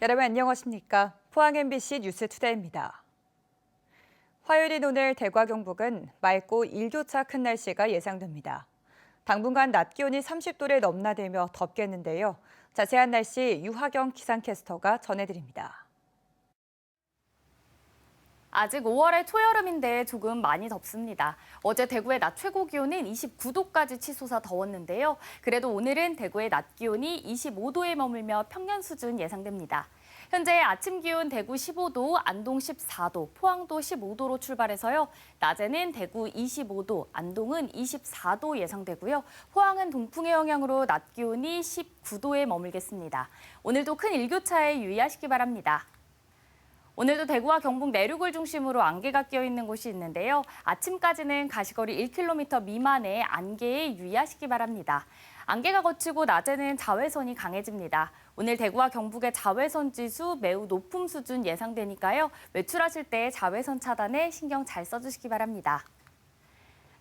여러분 안녕하십니까? 포항 MBC 뉴스투데이입니다. 화요일인 오늘 대구와 경북은 맑고 일교차 큰 날씨가 예상됩니다. 당분간 낮 기온이 30도를 넘나들며 덥겠는데요. 자세한 날씨 유하경 기상캐스터가 전해드립니다. 아직 5월의 초여름인데 조금 많이 덥습니다. 어제 대구의 낮 최고 기온은 29도까지 치솟아 더웠는데요. 그래도 오늘은 대구의 낮 기온이 25도에 머물며 평년 수준 예상됩니다. 현재 아침 기온 대구 15도, 안동 14도, 포항도 15도로 출발해서요. 낮에는 대구 25도, 안동은 24도 예상되고요. 포항은 동풍의 영향으로 낮 기온이 19도에 머물겠습니다. 오늘도 큰 일교차에 유의하시기 바랍니다. 오늘도 대구와 경북 내륙을 중심으로 안개가 끼어있는 곳이 있는데요. 아침까지는 가시거리 1km 미만의 안개에 유의하시기 바랍니다. 안개가 걷히고 낮에는 자외선이 강해집니다. 오늘 대구와 경북의 자외선 지수 매우 높음 수준 예상되니까요. 외출하실 때 자외선 차단에 신경 잘 써주시기 바랍니다.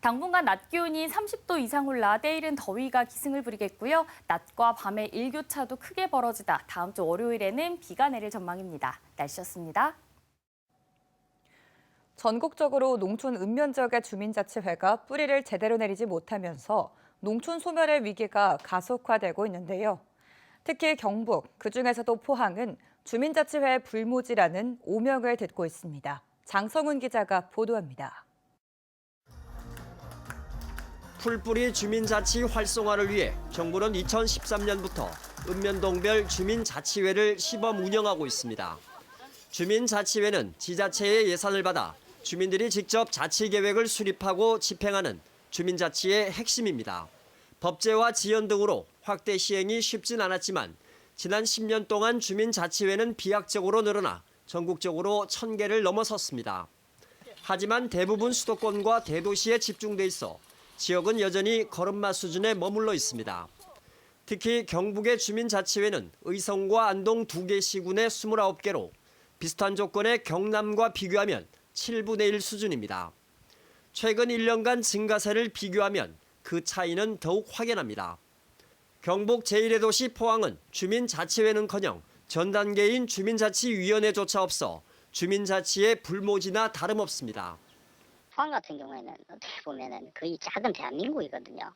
당분간 낮 기온이 30도 이상 올라 때일은 더위가 기승을 부리겠고요. 낮과 밤의 일교차도 크게 벌어지다 다음 주 월요일에는 비가 내릴 전망입니다. 날씨였습니다. 전국적으로 농촌 읍면 지역의 주민자치회가 뿌리를 제대로 내리지 못하면서 농촌 소멸의 위기가 가속화되고 있는데요. 특히 경북, 그중에서도 포항은 주민자치회 불모지라는 오명을 듣고 있습니다. 장성훈 기자가 보도합니다. 풀뿌리 주민자치 활성화를 위해 정부는 2013년부터 읍면동별 주민자치회를 시범 운영하고 있습니다. 주민자치회는 지자체의 예산을 받아 주민들이 직접 자치계획을 수립하고 집행하는 주민자치의 핵심입니다. 법제와 지연 등으로 확대 시행이 쉽진 않았지만 지난 10년 동안 주민자치회는 비약적으로 늘어나 전국적으로 1000개를 넘어섰습니다. 하지만 대부분 수도권과 대도시에 집중돼 있어 지역은 여전히 걸음마 수준에 머물러 있습니다. 특히 경북의 주민자치회는 의성과 안동 2개 시군의 29개로 비슷한 조건의 경남과 비교하면 7분의 1 수준입니다. 최근 1년간 증가세를 비교하면 그 차이는 더욱 확연합니다. 경북 제1의 도시 포항은 주민자치회는커녕 전 단계인 주민자치위원회조차 없어 주민자치의 불모지나 다름없습니다. 포항 같은 경우에는 어떻게 보면은 거의 작은 대한민국이거든요.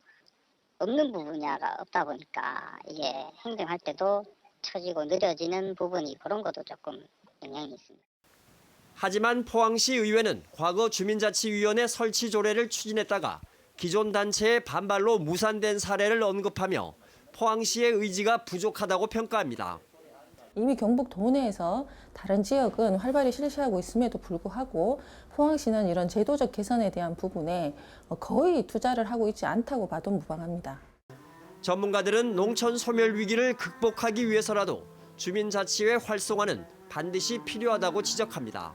없는 분야가 없다 보니까 이게 행정할 때도 처지고 느려지는 부분이 그런 것도 조금 영향이 있습니다. 하지만 포항시 의회는 과거 주민자치위원회 설치 조례를 추진했다가 기존 단체의 반발로 무산된 사례를 언급하며 포항시의 의지가 부족하다고 평가합니다. 이미 경북 도내에서 다른 지역은 활발히 실시하고 있음에도 불구하고 포항시는 이런 제도적 개선에 대한 부분에 거의 투자를 하고 있지 않다고 봐도 무방합니다. 전문가들은 농촌 소멸 위기를 극복하기 위해서라도 주민자치회 활성화는 반드시 필요하다고 지적합니다.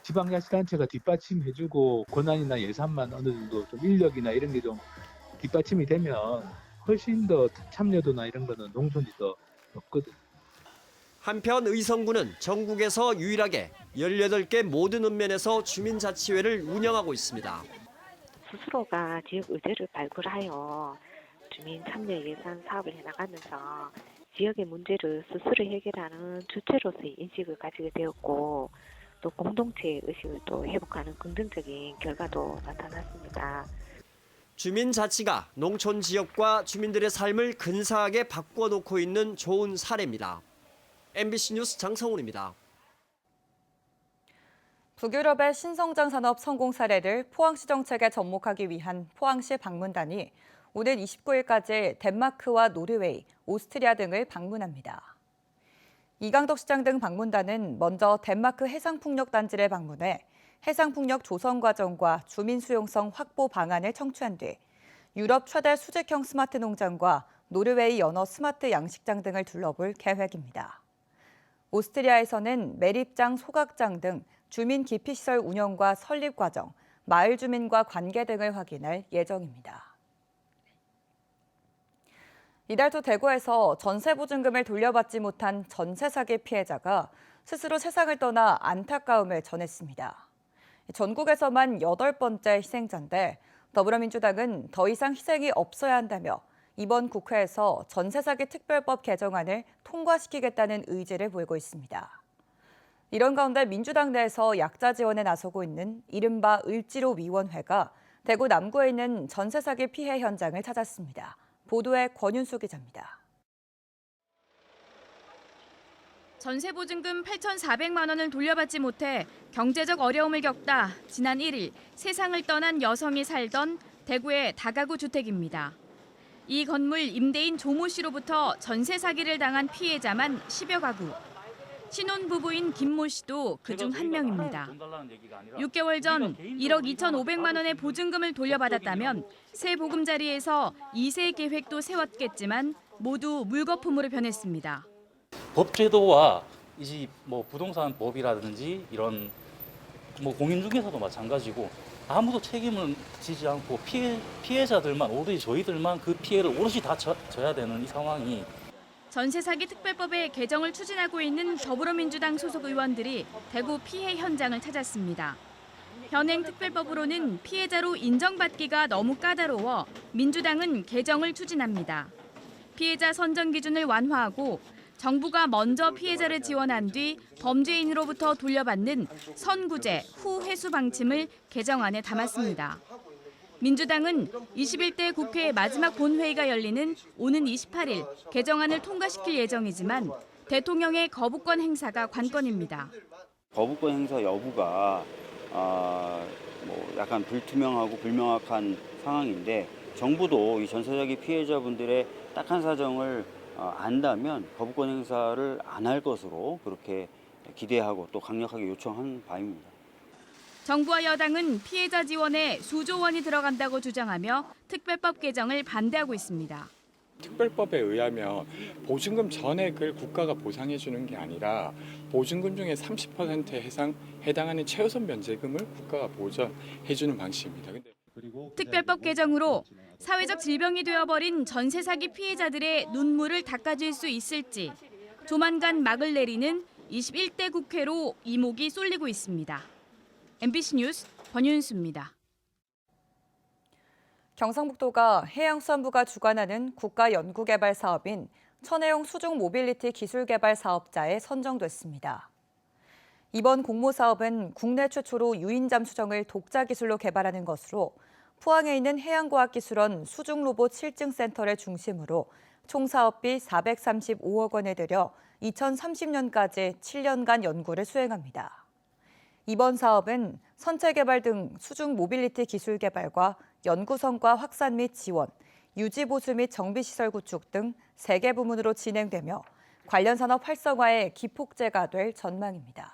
지방자치단체가 뒷받침해주고 권한이나 예산만 어느 정도 좀 인력이나 이런 게 좀 뒷받침이 되면 훨씬 더 참여도나 이런 거는 농촌이 더 높거든요. 한편 의성군은 전국에서 유일하게 18개 모든 읍면에서 주민자치회를 운영하고 있습니다. 스스로가 지역 의제를 발굴하여 주민 참여 예산 사업을 해나가면서 지역의 문제를 스스로 해결하는 주체로서의 인식을 가지게 되었고 또 공동체의 의식을 또 회복하는 긍정적인 결과도 나타났습니다. 주민자치가 농촌 지역과 주민들의 삶을 근사하게 바꿔놓고 있는 좋은 사례입니다. MBC 뉴스 장성훈입니다. 북유럽의 신성장 산업 성공 사례를 포항시 정책에 접목하기 위한 포항시 방문단이 오늘 29일까지 덴마크와 노르웨이, 오스트리아 등을 방문합니다. 이강덕 시장 등 방문단은 먼저 덴마크 해상풍력단지를 방문해 해상풍력 조성 과정과 주민 수용성 확보 방안을 청취한 뒤 유럽 최대 수직형 스마트 농장과 노르웨이 연어 스마트 양식장 등을 둘러볼 계획입니다. 오스트리아에서는 매립장, 소각장 등 주민 기피시설 운영과 설립 과정, 마을 주민과 관계 등을 확인할 예정입니다. 이달 초 대구에서 전세 보증금을 돌려받지 못한 전세 사기 피해자가 스스로 세상을 떠나 안타까움을 전했습니다. 전국에서만 8번째 희생자인데 더불어민주당은 더 이상 희생이 없어야 한다며 이번 국회에서 전세 사기 특별법 개정안을 통과시키겠다는 의지를 보이고 있습니다. 이런 가운데 민주당 내에서 약자 지원에 나서고 있는 이른바 을지로위원회가 대구 남구에 있는 전세 사기 피해 현장을 찾았습니다. 보도에 권윤수 기자입니다. 전세보증금 8,400만 원을 돌려받지 못해 경제적 어려움을 겪다 지난 1일 세상을 떠난 여성이 살던 대구의 다가구 주택입니다. 이 건물 임대인 조모 씨로부터 전세 사기를 당한 피해자만 10여 가구. 신혼부부인 김모 씨도 그중 한 명입니다. 6개월 전 1억 2,500만 원의 보증금을 돌려받았다면 새 보금자리에서 2세 계획도 세웠겠지만 모두 물거품으로 변했습니다. 법제도와 이 부동산 법이라든지 이런 공인중개사도 마찬가지고 아무도 책임을 지지 않고 피해자들만 오로지 저희들만 그 피해를 오롯이 다 져야 되는 이 상황이. 전세 사기 특별법의 개정을 추진하고 있는 더불어민주당 소속 의원들이 대구 피해 현장을 찾았습니다. 현행 특별법으로는 피해자로 인정받기가 너무 까다로워 민주당은 개정을 추진합니다. 피해자 선정 기준을 완화하고 정부가 먼저 피해자를 지원한 뒤 범죄인으로부터 돌려받는 선구제, 후회수 방침을 개정안에 담았습니다. 민주당은 21대 국회 마지막 본회의가 열리는 오는 28일 개정안을 통과시킬 예정이지만 대통령의 거부권 행사가 관건입니다. 거부권 행사 여부가 약간 불투명하고 불명확한 상황인데 정부도 이 전세 사기 피해자분들의 딱한 사정을 안다면 거부권 행사를 안 할 것으로 그렇게 기대하고 또 강력하게 요청한 바입니다. 정부와 여당은 피해자 지원에 수조 원이 들어간다고 주장하며 특별법 개정을 반대하고 있습니다. 특별법에 의하면 보증금 전액을 국가가 보상해 주는 게 아니라 보증금 중에 30%에 해당하는 최우선 면제금을 국가가 보전해 주는 방식입니다. 특별법 개정으로 사회적 질병이 되어버린 전세 사기 피해자들의 눈물을 닦아줄 수 있을지 조만간 막을 내리는 21대 국회로 이목이 쏠리고 있습니다. MBC 뉴스 권윤수입니다. 경상북도가 해양수산부가 주관하는 국가연구개발 사업인 천혜용 수중 모빌리티 기술개발 사업자에 선정됐습니다. 이번 공모 사업은 국내 최초로 유인잠 수정을 독자 기술로 개발하는 것으로 포항에 있는 해양과학기술원 수중로봇 실증센터를 중심으로 총 사업비 435억 원을 들여 2030년까지 7년간 연구를 수행합니다. 이번 사업은 선체 개발 등 수중 모빌리티 기술 개발과 연구 성과 확산 및 지원, 유지 보수 및 정비 시설 구축 등 3개 부문으로 진행되며 관련 산업 활성화에 기폭제가 될 전망입니다.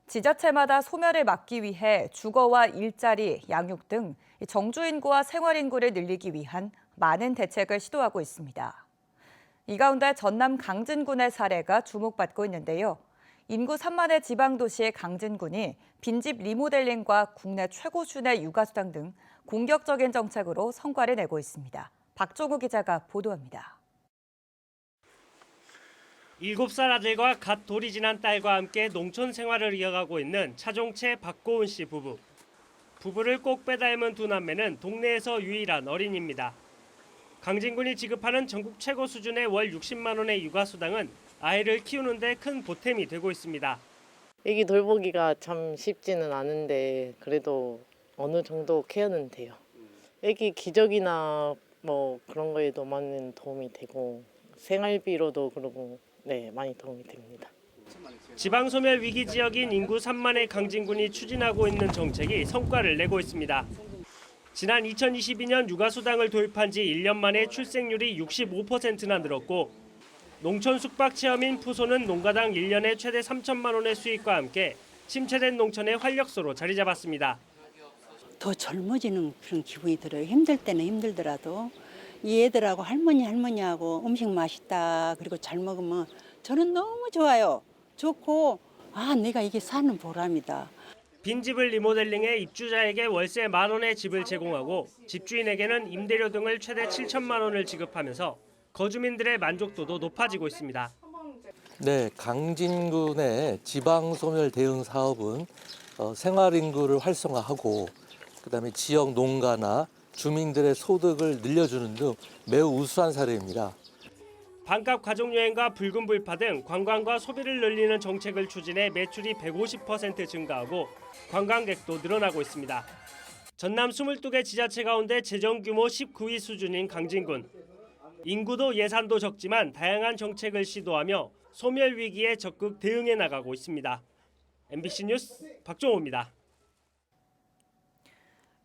지자체마다 소멸을 막기 위해 주거와 일자리, 양육 등 정주 인구와 생활 인구를 늘리기 위한 많은 대책을 시도하고 있습니다. 이 가운데 전남 강진군의 사례가 주목받고 있는데요. 인구 3만의 지방도시의 강진군이 빈집 리모델링과 국내 최고 수준의 육아수당 등 공격적인 정책으로 성과를 내고 있습니다. 박종우 기자가 보도합니다. 7살 아들과 갓 돌이 지난 딸과 함께 농촌 생활을 이어가고 있는 차종채 박고은 씨 부부. 부부를 꼭 빼닮은 두 남매는 동네에서 유일한 어린이입니다. 강진군이 지급하는 전국 최고 수준의 월 60만 원의 육아수당은 아이를 키우는 데 큰 보탬이 되고 있습니다. 애기 돌보기가 참 쉽지는 않은데 그래도 어느 정도 케어는 돼요. 애기 기저귀나 그런 거에도 많은 도움이 되고 생활비로도 그러고 많이 도움이 됩니다. 지방소멸 위기 지역인 인구 3만의 강진군이 추진하고 있는 정책이 성과를 내고 있습니다. 지난 2022년 육아수당을 도입한 지 1년 만에 출생률이 65%나 늘었고 농촌 숙박 체험인 푸소는 농가당 1년에 최대 3천만 원의 수익과 함께 침체된 농촌의 활력소로 자리 잡았습니다. 더 젊어지는 그런 기분이 들어요. 힘들 때는 힘들더라도 이 애들하고 할머니하고 음식 맛있다 그리고 잘 먹으면 저는 너무 좋아요. 좋고 내가 이게 사는 보람이다. 빈집을 리모델링해 입주자에게 월세 10,000원의 집을 제공하고 집주인에게는 임대료 등을 최대 7천만 원을 지급하면서 거주민들의 만족도도 높아지고 있습니다. 네, 강진군의 지방소멸 대응 사업은 생활 인구를 활성화하고 그다음에 지역 농가나 주민들의 소득을 늘려주는 등 매우 우수한 사례입니다. 반값 가족여행과 붉은 불파 등 관광과 소비를 늘리는 정책을 추진해 매출이 150% 증가하고 관광객도 늘어나고 있습니다. 전남 22개 지자체 가운데 재정 규모 19위 수준인 강진군. 인구도 예산도 적지만 다양한 정책을 시도하며 소멸 위기에 적극 대응해 나가고 있습니다. MBC 뉴스 박종호입니다.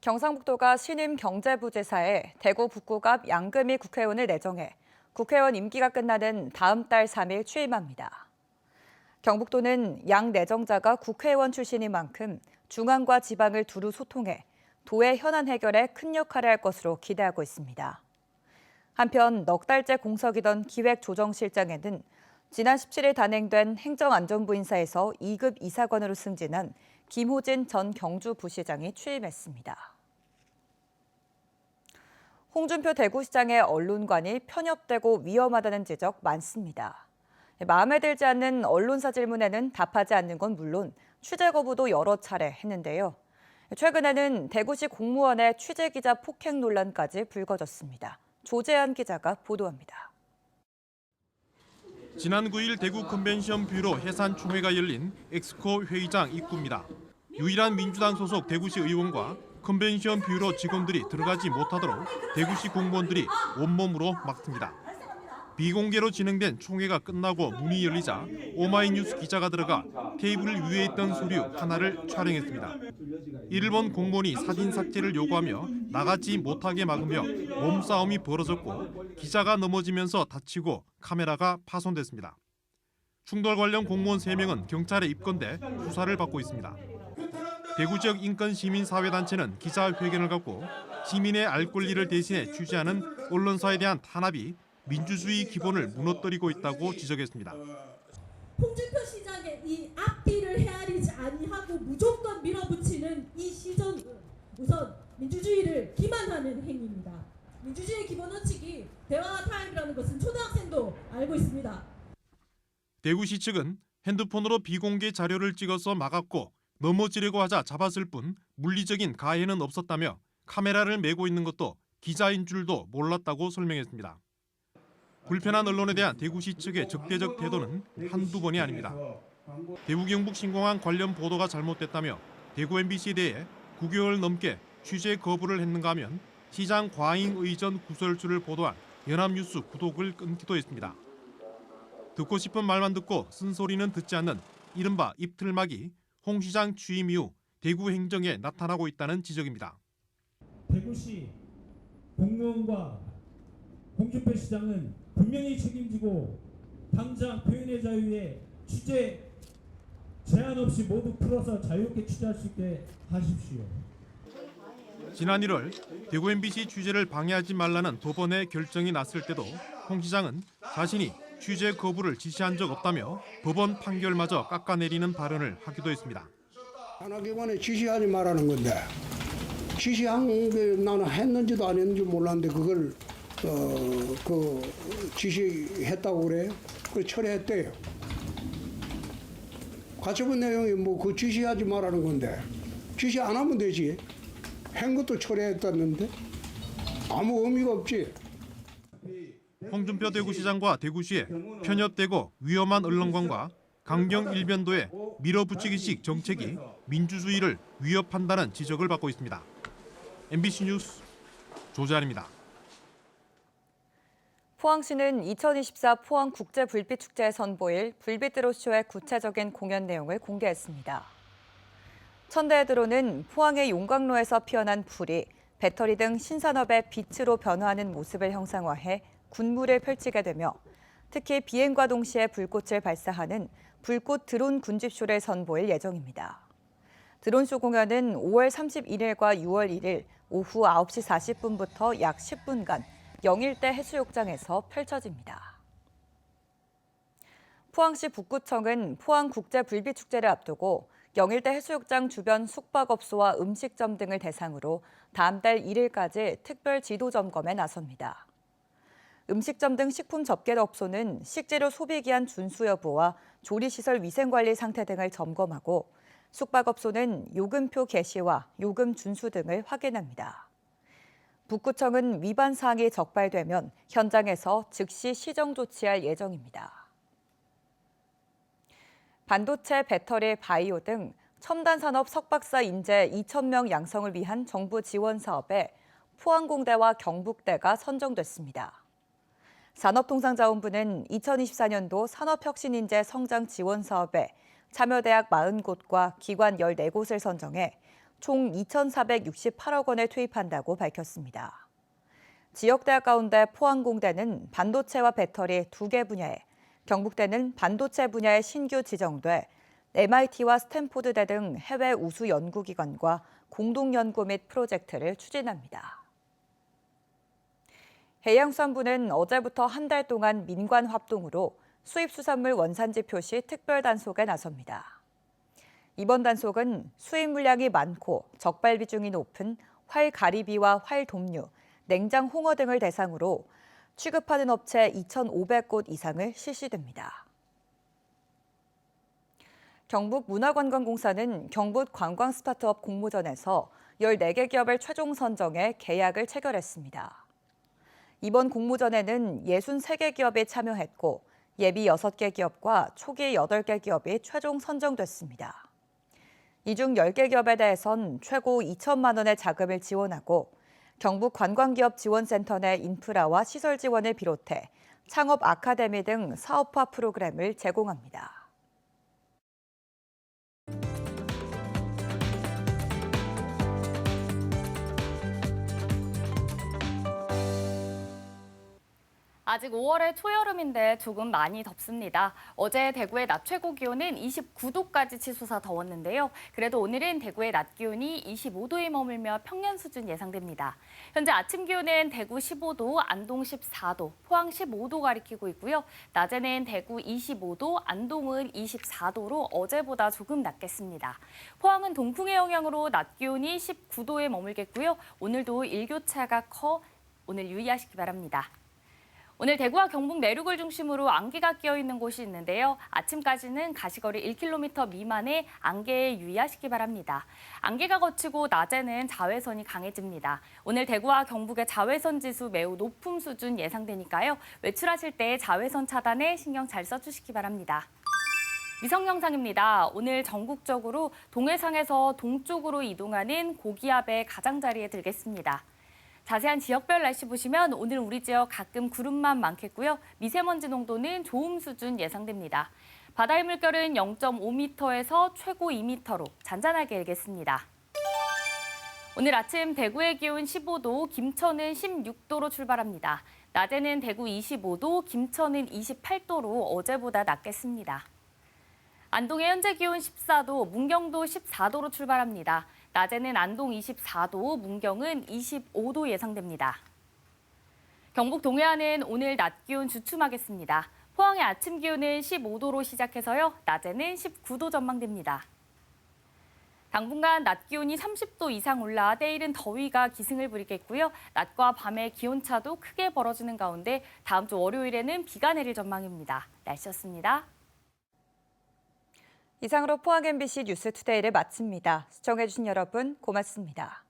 경상북도가 신임 경제부지사에 대구 북구갑 양금희 국회의원을 내정해 국회의원 임기가 끝나는 다음 달 3일 취임합니다. 경북도는 양 내정자가 국회의원 출신인 만큼 중앙과 지방을 두루 소통해 도의 현안 해결에 큰 역할을 할 것으로 기대하고 있습니다. 한편 넉 달째 공석이던 기획조정실장에는 지난 17일 단행된 행정안전부 인사에서 2급 이사관으로 승진한 김호진 전 경주부시장이 취임했습니다. 홍준표 대구시장의 언론관이 편협되고 위험하다는 지적 많습니다. 마음에 들지 않는 언론사 질문에는 답하지 않는 건 물론 취재 거부도 여러 차례 했는데요. 최근에는 대구시 공무원의 취재기자 폭행 논란까지 불거졌습니다. 조재한 기자가 보도합니다. 지난 9일 대구 컨벤션 뷰로 해산 총회가 열린 엑스코 회의장 입구입니다. 유일한 민주당 소속 대구시 의원과 컨벤션 뷰로 직원들이 들어가지 못하도록 대구시 공무원들이 온몸으로 막습니다. 비공개로 진행된 총회가 끝나고 문이 열리자 오마이뉴스 기자가 들어가 테이블 위에 있던 서류 하나를 촬영했습니다. 이를 본 공무원이 사진 삭제를 요구하며 나가지 못하게 막으며 몸싸움이 벌어졌고 기자가 넘어지면서 다치고 카메라가 파손됐습니다. 충돌 관련 공무원 3명은 경찰에 입건돼 수사를 받고 있습니다. 대구 지역 인권 시민사회단체는 기자회견을 갖고 시민의 알 권리를 대신해 취재하는 언론사에 대한 탄압이 민주주의 기본을 무너뜨리고 있다고 지적했습니다. 홍준표 시장의 이 앞뒤를 헤아리지 아니하고 무조건 밀어붙이는 이 시정은 우선 민주주의를 기만하는 행위입니다. 민주주의의 기본 원칙이 대화와 타협이라는 것은 초등학생도 알고 있습니다. 대구시 측은 핸드폰으로 비공개 자료를 찍어서 막았고 넘어지려고 하자 잡았을 뿐 물리적인 가해는 없었다며 카메라를 메고 있는 것도 기자인 줄도 몰랐다고 설명했습니다. 불편한 언론에 대한 대구시 측의 적대적 태도는 한두 번이 아닙니다. 대구 경북 신공항 관련 보도가 잘못됐다며 대구 MBC에 대해 9개월 넘게 취재 거부를 했는가 하면 시장 과잉 의전 구설수를 보도한 연합뉴스 구독을 끊기도 했습니다. 듣고 싶은 말만 듣고 쓴소리는 듣지 않는 이른바 입틀막이 홍 시장 취임 이후 대구 행정에 나타나고 있다는 지적입니다. 대구시 공무원과 홍준표 시장은 분명히 책임지고 당장 표현의 자유에 취재 제한 없이 모두 풀어서 자유롭게 취재할 수 있게 하십시오. 지난 1월 대구 MBC 취재를 방해하지 말라는 법원의 결정이 났을 때도 홍 시장은 자신이 취재 거부를 지시한 적 없다며 법원 판결마저 깎아내리는 발언을 하기도 했습니다. 하나기관에 지시하지 말라는 건데 지시한 게 나는 했는지도 안 했는지 몰랐는데 그걸 지시했다고 그래? 그 철회했대요. 가처분 내용이 뭐 그 지시하지 말라는 건데 지시 안 하면 되지. 한 것도 철회했다는데 아무 의미가 없지. 홍준표 대구시장과 대구시의 편협되고 위험한 언론관과 강경 일변도의 밀어붙이기식 정책이 민주주의를 위협한다는 지적을 받고 있습니다. MBC 뉴스 조재환입니다. 포항시는 2024 포항 국제불빛축제 선보일 불빛드로쇼의 구체적인 공연 내용을 공개했습니다. 천대드로는 포항의 용광로에서 피어난 불이 배터리 등 신산업의 빛으로 변화하는 모습을 형상화해 군무를 펼치게 되며 특히 비행과 동시에 불꽃을 발사하는 불꽃 드론 군집쇼를 선보일 예정입니다. 드론쇼 공연은 5월 31일과 6월 1일 오후 9시 40분부터 약 10분간 영일대 해수욕장에서 펼쳐집니다. 포항시 북구청은 포항국제불빛축제를 앞두고 영일대 해수욕장 주변 숙박업소와 음식점 등을 대상으로 다음 달 1일까지 특별 지도 점검에 나섭니다. 음식점 등 식품 접객업소는 식재료 소비기한 준수 여부와 조리시설 위생관리 상태 등을 점검하고 숙박업소는 요금표 게시와 요금 준수 등을 확인합니다. 북구청은 위반 사항이 적발되면 현장에서 즉시 시정 조치할 예정입니다. 반도체, 배터리, 바이오 등 첨단 산업 석박사 인재 2,000명 양성을 위한 정부 지원 사업에 포항공대와 경북대가 선정됐습니다. 산업통상자원부는 2024년도 산업혁신인재 성장 지원 사업에 참여대학 40곳과 기관 14곳을 선정해 총 2,468억 원을 투입한다고 밝혔습니다. 지역대학 가운데 포항공대는 반도체와 배터리 2개 분야에, 경북대는 반도체 분야에 신규 지정돼 MIT와 스탠포드대 등 해외 우수 연구기관과 공동연구 및 프로젝트를 추진합니다. 해양수산부는 어제부터 한 달 동안 민관 합동으로 수입수산물 원산지 표시 특별 단속에 나섭니다. 이번 단속은 수입 물량이 많고 적발 비중이 높은 활가리비와 활돔류, 냉장 홍어 등을 대상으로 취급하는 업체 2,500곳 이상을 실시됩니다. 경북문화관광공사는 경북 관광 스타트업 공모전에서 14개 기업을 최종 선정해 계약을 체결했습니다. 이번 공모전에는 63개 기업이 참여했고 예비 6개 기업과 초기 8개 기업이 최종 선정됐습니다. 이 중 10개 기업에 대해선 최고 2천만 원의 자금을 지원하고 경북관광기업지원센터 내 인프라와 시설 지원을 비롯해 창업 아카데미 등 사업화 프로그램을 제공합니다. 아직 5월의 초여름인데 조금 많이 덥습니다. 어제 대구의 낮 최고 기온은 29도까지 치솟아 더웠는데요. 그래도 오늘은 대구의 낮 기온이 25도에 머물며 평년 수준 예상됩니다. 현재 아침 기온은 대구 15도, 안동 14도, 포항 15도 가리키고 있고요. 낮에는 대구 25도, 안동은 24도로 어제보다 조금 낮겠습니다. 포항은 동풍의 영향으로 낮 기온이 19도에 머물겠고요. 오늘도 일교차가 커 오늘 유의하시기 바랍니다. 오늘 대구와 경북 내륙을 중심으로 안개가 끼어있는 곳이 있는데요. 아침까지는 가시거리 1km 미만의 안개에 유의하시기 바랍니다. 안개가 걷히고 낮에는 자외선이 강해집니다. 오늘 대구와 경북의 자외선 지수 매우 높은 수준 예상되니까요. 외출하실 때 자외선 차단에 신경 잘 써주시기 바랍니다. 위성 영상입니다. 오늘 전국적으로 동해상에서 동쪽으로 이동하는 고기압의 가장자리에 들겠습니다. 자세한 지역별 날씨 보시면 오늘 우리 지역 가끔 구름만 많겠고요. 미세먼지 농도는 좋음 수준 예상됩니다. 바다의 물결은 0.5m에서 최고 2m로 잔잔하게 일겠습니다. 오늘 아침 대구의 기온 15도, 김천은 16도로 출발합니다. 낮에는 대구 25도, 김천은 28도로 어제보다 낮겠습니다. 안동의 현재 기온 14도, 문경도 14도로 출발합니다. 낮에는 안동 24도, 문경은 25도 예상됩니다. 경북 동해안은 오늘 낮 기온 주춤하겠습니다. 포항의 아침 기온은 15도로 시작해서요. 낮에는 19도 전망됩니다. 당분간 낮 기온이 30도 이상 올라 내일은 더위가 기승을 부리겠고요. 낮과 밤의 기온차도 크게 벌어지는 가운데 다음 주 월요일에는 비가 내릴 전망입니다. 날씨였습니다. 이상으로 포항 MBC 뉴스투데이를 마칩니다. 시청해주신 여러분 고맙습니다.